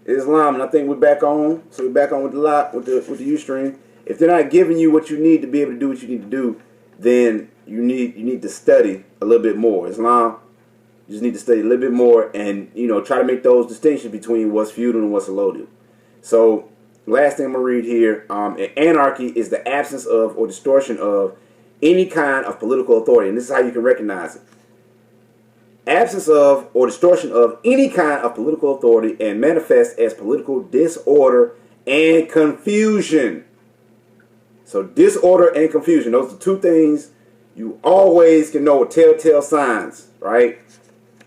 Islam, and I think we're back on. So we're back on with the lot with the Ustream. If they're not giving you what you need to be able to do what you need to do, then you need to study a little bit more. Islam, you just need to study a little bit more, and try to make those distinctions between what's feudal and what's allodial. So last thing I'm gonna read here: anarchy is the absence of or distortion of any kind of political authority, and this is how you can recognize it. Absence of or distortion of any kind of political authority and manifests as political disorder and confusion. So disorder and confusion, those are two things you always can know, telltale signs, right?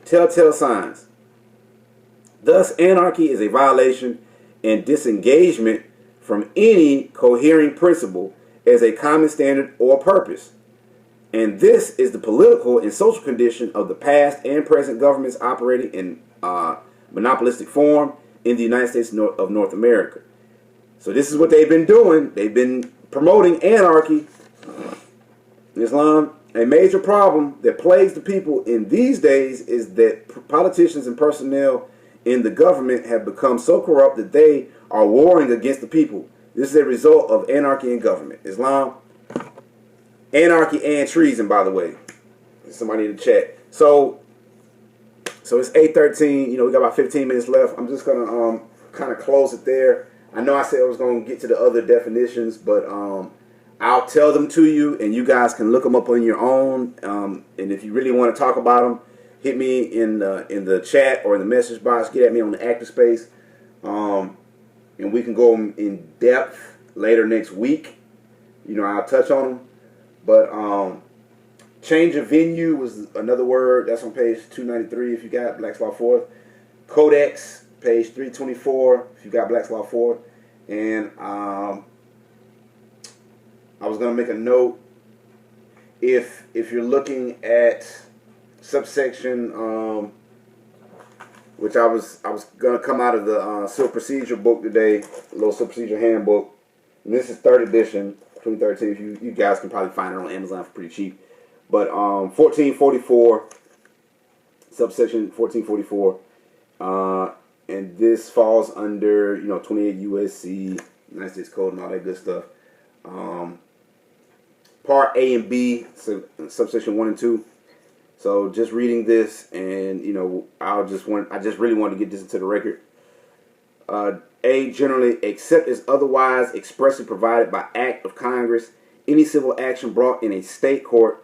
Telltale signs. Thus, anarchy is a violation and disengagement from any cohering principle as a common standard or purpose. And this is the political and social condition of the past and present governments operating in monopolistic form in the United States of North America. So this is what they've been doing. They've been promoting anarchy. Islam, a major problem that plagues the people in these days is that politicians and personnel in the government have become so corrupt that they are warring against the people. This is a result of anarchy in government. Islam, anarchy and treason, by the way. Somebody in the chat. So it's 8:13. We got about 15 minutes left. I'm just gonna kind of close it there. I know I said I was gonna get to the other definitions, but I'll tell them to you, and you guys can look them up on your own. And if you really want to talk about them, hit me in the chat or in the message box. Get at me on the active space, and we can go in depth later next week. I'll touch on them. But change of venue was another word. That's on page 293 if you got Black's Law 4th. Codex, page 324 if you got Black's Law 4th. And I was going to make a note. If you're looking at subsection, which I was going to come out of the Civil Procedure book today, a little Civil Procedure handbook. And this is 3rd edition. 2013. You guys can probably find it on Amazon for pretty cheap. But 1444, subsection 1444, and this falls under 28 USC, United States Code, and all that good stuff. Part A and B, subsection 1 and 2. So just reading this, and I just really wanted to get this into the record. A, generally, except as otherwise expressly provided by act of Congress, any civil action brought in a state court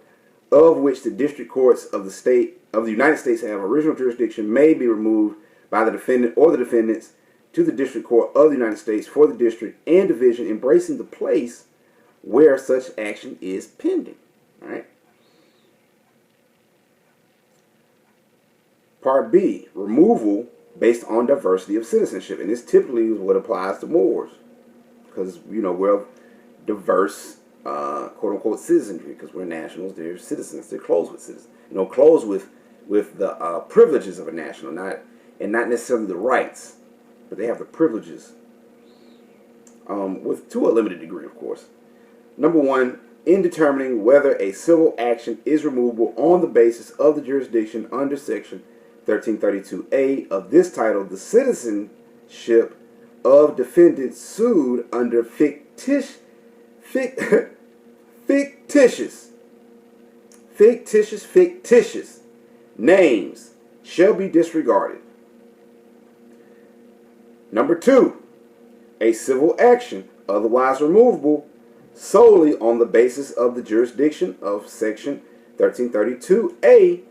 of which the district courts of the United States have original jurisdiction may be removed by the defendant or the defendants to the district court of the United States for the district and division embracing the place where such action is pending. All right. Part B, removal based on diversity of citizenship, and this typically is what applies to Moors, because we're diverse, quote unquote, citizenry, because we're nationals. They're citizens. They're clothed with citizens. Clothed with the privileges of a national, not necessarily the rights, but they have the privileges, with to a limited degree, of course. Number 1, in determining whether a civil action is removable on the basis of the jurisdiction under section 1332A of this title, the citizenship of defendants sued under fictitious names shall be disregarded. Number 2, a civil action otherwise removable solely on the basis of the jurisdiction of section 1332A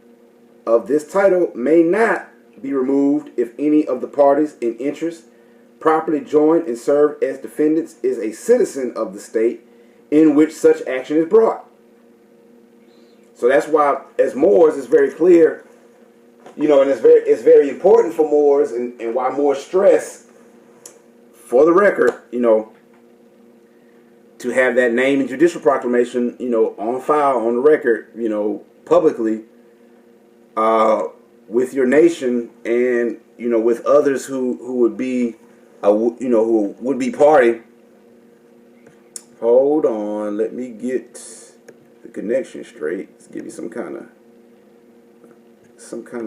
of this title may not be removed if any of the parties in interest properly joined and served as defendants is a citizen of the state in which such action is brought. So that's why, as Moors, it's very clear, and it's very important for Moors, and why Moors stress, for the record, to have that name in judicial proclamation, on file, on the record, publicly, with your nation, and with others who would be who would be party. Hold on, let me get the connection straight. Let's give you some kind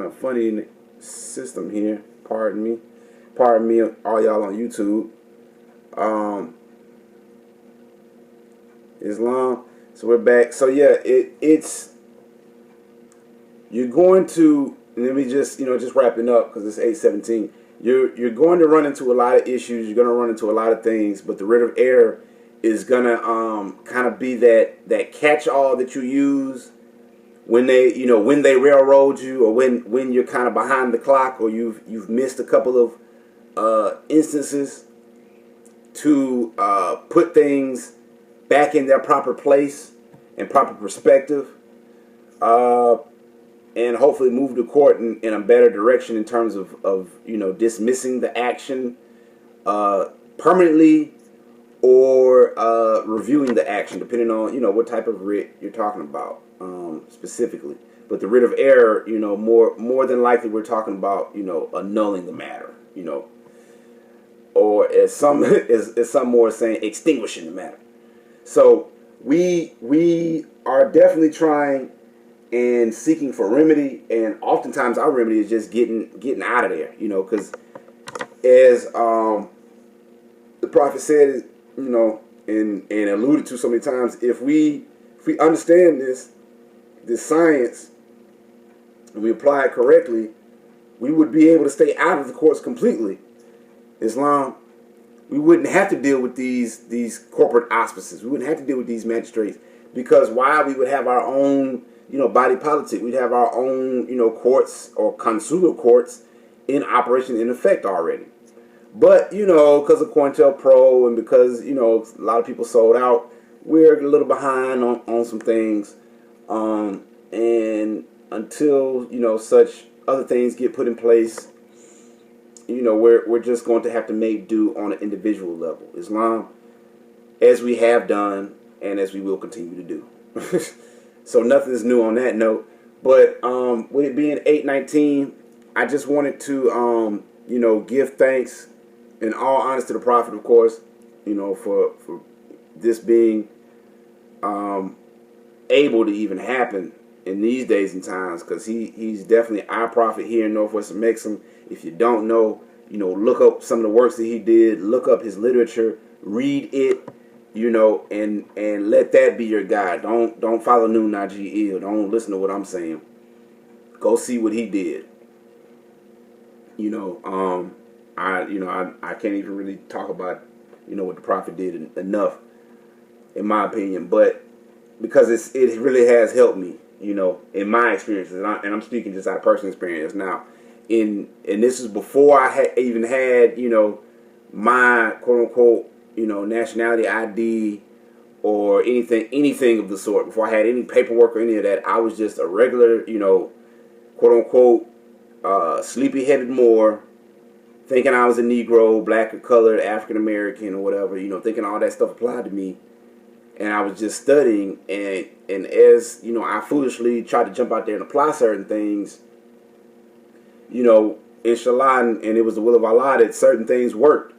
of funny system here. Pardon me. pardon me, all y'all on YouTube. Islam. So we're back. So yeah, it's you're going to. Let me just just wrapping up because it's 8:17. You're going to run into a lot of issues. You're going to run into a lot of things, but the writ of error is gonna kind of be that catch-all that you use when they railroad you, or when you're kind of behind the clock, or you've missed a couple of instances to put things back in their proper place and proper perspective, and hopefully move the court in a better direction in terms of dismissing the action permanently, or reviewing the action, depending on what type of writ you're talking about specifically. But the writ of error, more than likely we're talking about annulling the matter, or as some as some more saying, extinguishing the matter. So we are definitely trying and seeking for remedy, and oftentimes our remedy is just getting out of there, because as the prophet said, and alluded to so many times, if we understand this science and we apply it correctly, we would be able to stay out of the courts completely. Islam, we wouldn't have to deal with these corporate auspices. We wouldn't have to deal with these magistrates, because while we would have our own body politic, we'd have our own courts or consular courts in operation, in effect already. But because of COINTELPRO and because a lot of people sold out, we're a little behind on some things, and until such other things get put in place, we're just going to have to make do on an individual level, Islam, as we have done and as we will continue to do. So nothing is new on that note. But with it being 8:19, I just wanted to give thanks in all honesty to the Prophet, of course, for this being able to even happen in these days and times, because he's definitely our prophet here in Northwest Amexem. If you don't know, look up some of the works that he did, look up his literature, read it, and let that be your guide. Don't follow New Najee. Don't listen to what I'm saying. Go see what he did. I can't even really talk about what the prophet did enough, in my opinion, but because it really has helped me, in my experiences, and I'm speaking just out of personal experience now. And this is before I even had my quote unquote nationality ID or anything of the sort. Before I had any paperwork or any of that, I was just a regular quote unquote sleepy-headed Moor, thinking I was a Negro, black or colored, African American or whatever, thinking all that stuff applied to me. And I was just studying, and as I foolishly tried to jump out there and apply certain things, inshallah, and it was the will of Allah that certain things worked,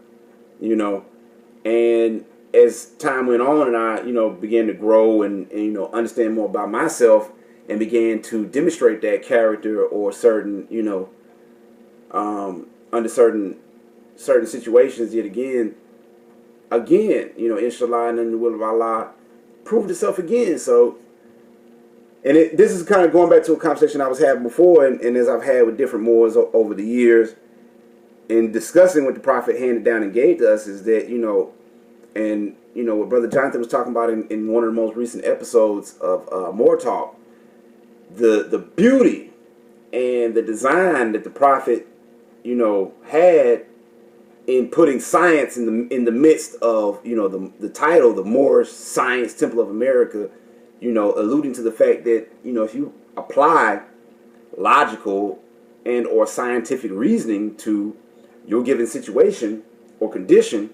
and as time went on and I began to grow and understand more about myself and began to demonstrate that character or certain under certain situations, yet again, inshallah, and in the will of Allah, proved itself again. So, and this is kind of going back to a conversation I was having before, and as I've had with different Moors over the years, in discussing what the Prophet handed down and gave to us, is that, and what Brother Jonathan was talking about in one of the most recent episodes of Moor Talk, the beauty and the design that the Prophet had in putting science in the midst of the title, the Moorish Science Temple of America, alluding to the fact that if you apply logical and or scientific reasoning to your given situation or condition,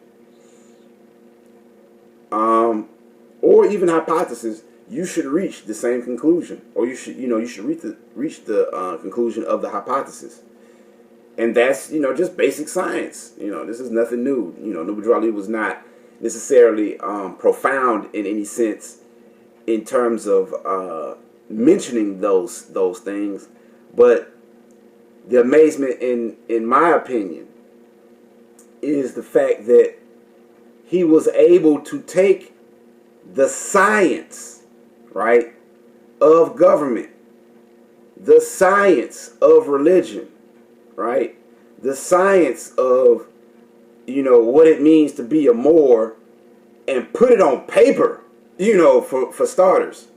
or even hypothesis, you should reach the same conclusion, or you should reach the conclusion of the hypothesis. And that's, just basic science. This is nothing new. Nubujar Ali was not necessarily profound in any sense in terms of mentioning those things. But the amazement, in my opinion, is the fact that he was able to take the science, right, of government, the science of religion, right, the science of, you know, what it means to be a Moor, and put it on paper, you know, for starters.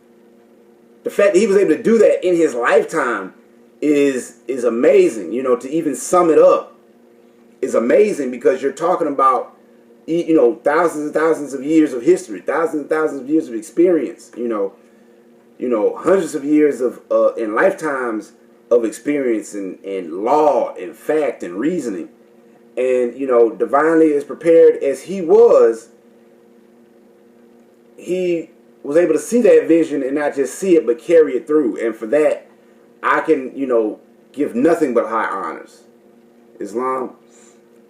The fact that he was able to do that in his lifetime is amazing. You know, to even sum it up is amazing, because you're talking about, you know, thousands and thousands of years of history, thousands and thousands of years of experience, you know, hundreds of years of and lifetimes of experience and law and fact and reasoning. And, you know, divinely as prepared as he was able to see that vision, and not just see it, but carry it through. And for that, I can, you know, give nothing but high honors. Islam.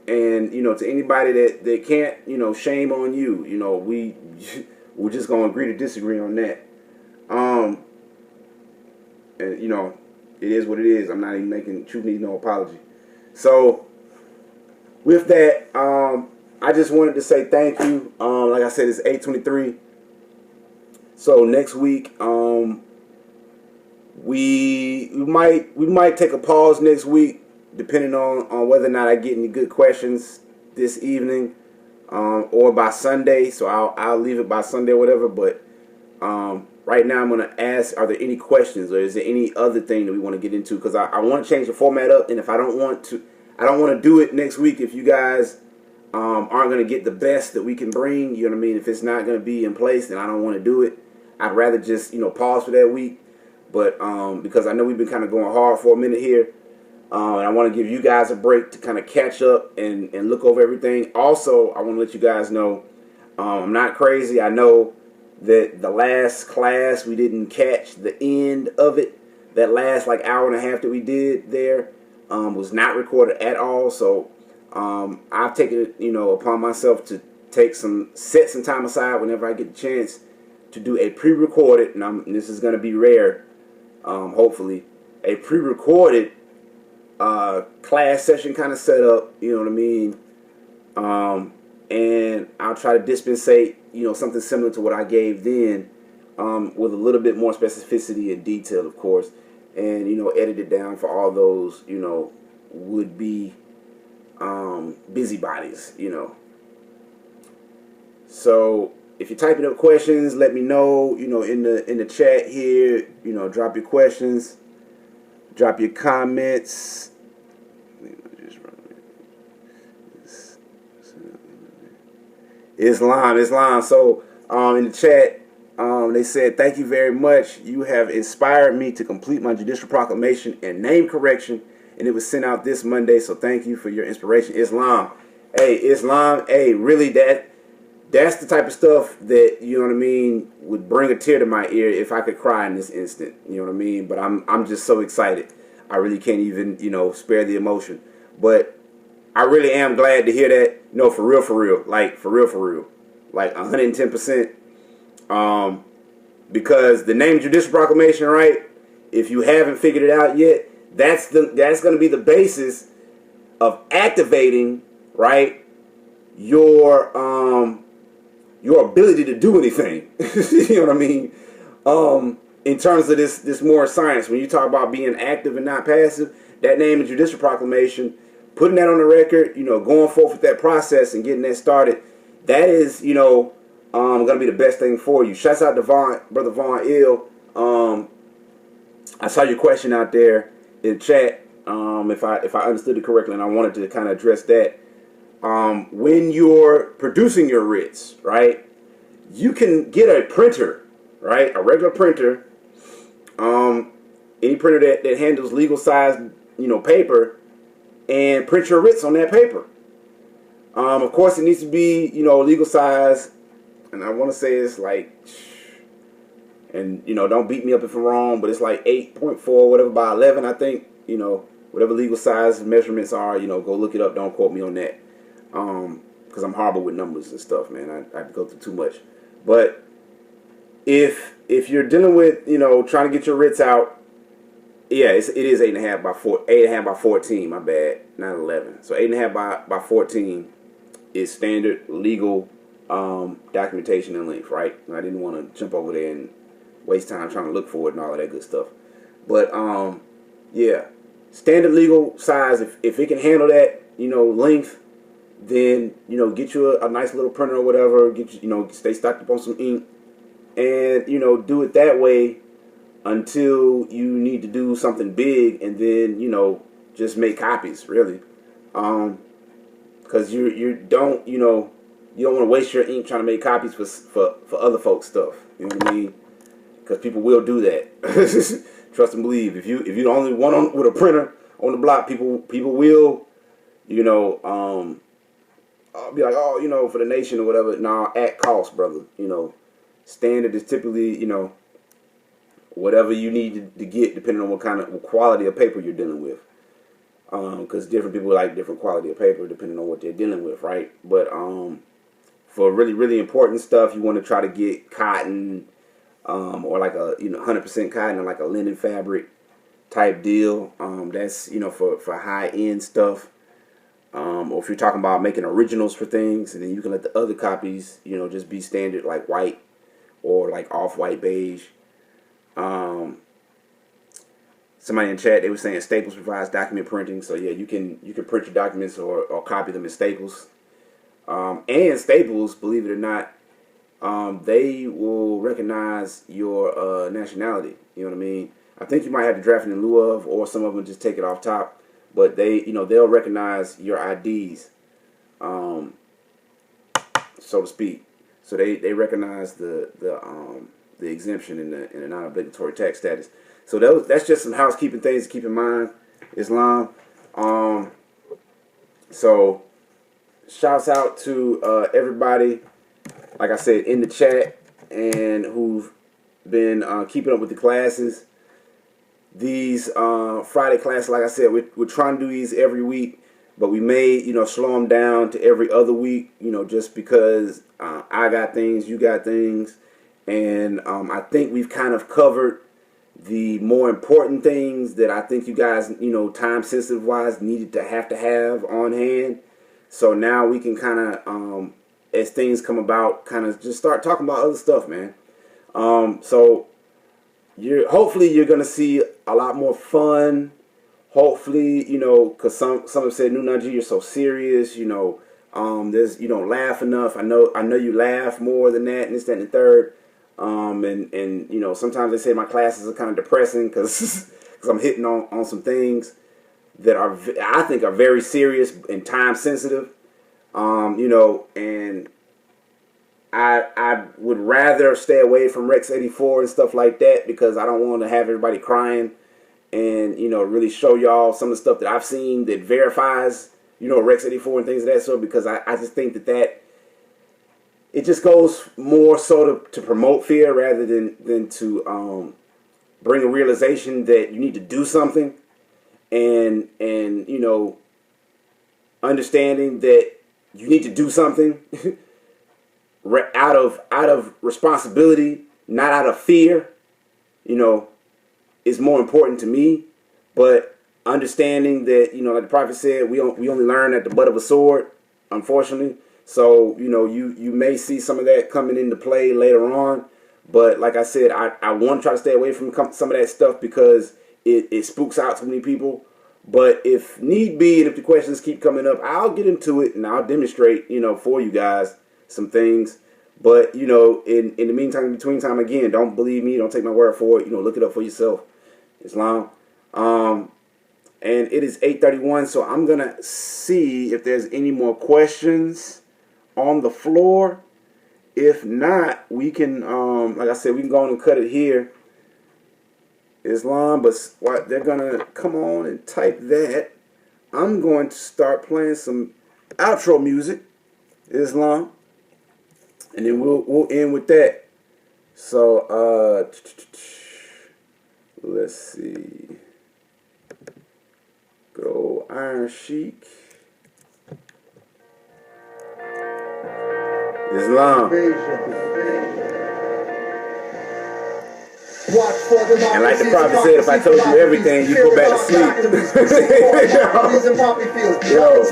And, you know, to anybody that can't, you know, shame on you. You know, we're just going to agree to disagree on that. And, you know, it is what it is. I'm not even making, truth needs no apology. So, with that, I just wanted to say thank you. Like I said, it's 8:23. So next week, we might take a pause next week, depending on whether or not I get any good questions this evening, or by Sunday. So I'll leave it by Sunday or whatever. But right now I'm gonna ask: are there any questions, or is there any other thing that we want to get into? Because I want to change the format up, and if I don't want to do it next week if you guys aren't going to get the best that we can bring. You know what I mean? If it's not going to be in place, then I don't want to do it. I'd rather just, you know, pause for that week. But because I know we've been kind of going hard for a minute here, and I want to give you guys a break to kind of catch up and look over everything. Also, I want to let you guys know I'm not crazy. I know that the last class, we didn't catch the end of it. That last like hour and a half that we did there was not recorded at all. So I've taken it, you know, upon myself to set some time aside whenever I get the chance to do a pre-recorded, and this is going to be rare, hopefully, a pre-recorded class session kind of setup, you know what I mean? And I'll try to dispensate, you know, something similar to what I gave then, with a little bit more specificity and detail, of course, and, you know, edit it down for all those, you know, would-be busybodies, you know. So if you're typing up questions, let me know, you know, in the chat here, you know, drop your questions, drop your comments. Islam. So in the chat, they said, thank you very much. You have inspired me to complete my judicial proclamation and name correction, and it was sent out this Monday, so thank you for your inspiration. Islam, hey, really, that's the type of stuff that, you know what I mean, would bring a tear to my ear if I could cry in this instant, you know what I mean? But I'm just so excited. I really can't even, you know, spare the emotion. But I really am glad to hear that, you know, for real, like, for real, like 110%. Because the name Judicial Proclamation, right, if you haven't figured it out yet, that's going to be the basis of activating, right, your ability to do anything. You know what I mean? In terms of this more science, when you talk about being active and not passive, that name of Judicial Proclamation, putting that on the record, you know, going forth with that process and getting that started, that is, you know, going to be the best thing for you. Shouts out to Brother Vaughn Ill. I saw your question out there in chat, if I understood it correctly, and I wanted to kind of address that. When you're producing your writs, right, you can get a printer, right, a regular printer, any printer that handles legal size, you know, paper, and print your writs on that paper. Of course, it needs to be, you know, legal size, and I want to say it's like, and, you know, don't beat me up if I'm wrong, but it's like 8.4, whatever, by 11, I think, you know, whatever legal size measurements are, you know, go look it up. Don't quote me on that. Because I'm horrible with numbers and stuff, man. I go through too much. But if you're dealing with, you know, trying to get your writs out, yeah, it is 8.5 by 14. My bad, not 11. So 8.5 by 14. is standard legal documentation and length, right? I didn't want to jump over there and waste time trying to look for it and all of that good stuff. But yeah, standard legal size. If it can handle that, length, then get you a nice little printer or whatever. Get you, stay stocked up on some ink, and do it that way until you need to do something big, and then just make copies, really, because you don't want to waste your ink trying to make copies for other folks' stuff. You know what I mean? Because people will do that. Trust and believe. If you're the only one with a printer on the block, people will be like, oh, for the nation or whatever. Nah, at cost, brother. Standard is typically whatever you need to get, depending on what quality of paper you're dealing with. Because different people like different quality of paper depending on what they're dealing with, right? But for really, really important stuff, you want to try to get cotton, or like a 100% cotton, or like a linen fabric type deal. That's for high end stuff. Or if you're talking about making originals for things, and then you can let the other copies, just be standard like white or like off-white beige. Somebody in chat, they were saying Staples provides document printing. So yeah, you can print your documents or copy them in Staples. And Staples, believe it or not, they will recognize your nationality. You know what I mean? I think you might have to draft it in lieu of, or some of them just take it off top. But they, they'll recognize your IDs, so to speak. So they recognize the exemption in the non-obligatory tax status. So that's just some housekeeping things to keep in mind, Islam. So shouts out to everybody, like I said, in the chat and who've been keeping up with the classes. These Friday classes, like I said, we're trying to do these every week, but we may, slow them down to every other week, just because I got things, you got things, and I think we've kind of covered the more important things that I think you guys, time sensitive wise, needed to have on hand. So now we can kind of, as things come about, kind of just start talking about other stuff, man. So hopefully you're gonna see a lot more fun. Hopefully, because some have said, Nunaji, you're so serious. There's you don't laugh enough. I know you laugh more than that, and this, that, and the third. And sometimes they say my classes are kind of depressing because I'm hitting on some things that I think are very serious and time sensitive. And I would rather stay away from Rex 84 and stuff like that, because I don't want to have everybody crying and really show y'all some of the stuff that I've seen that verifies Rex 84 and things of that sort, because I just think that it just goes more so to promote fear rather than to bring a realization that you need to do something, and understanding that you need to do something out of responsibility, not out of fear, is more important to me. But understanding that, like the prophet said, we only learn at the butt of a sword, unfortunately. So, you may see some of that coming into play later on. But like I said, I want to try to stay away from some of that stuff because it spooks out so many people. But if need be, and if the questions keep coming up, I'll get into it and I'll demonstrate, for you guys some things. But, in the meantime, in between time, again, don't believe me. Don't take my word for it. Look it up for yourself. Islam. And it is 8:31, so I'm going to see if there's any more questions on the floor. If not, we can, like I said, we can go on and cut it here. Islam, but what they're going to come on and type that. I'm going to start playing some outro music, Islam, and then we'll end with that. So, let's see. Good old Iron Sheik. Islam. And like the prophet said, if I told you everything, you go back to sleep. Yo.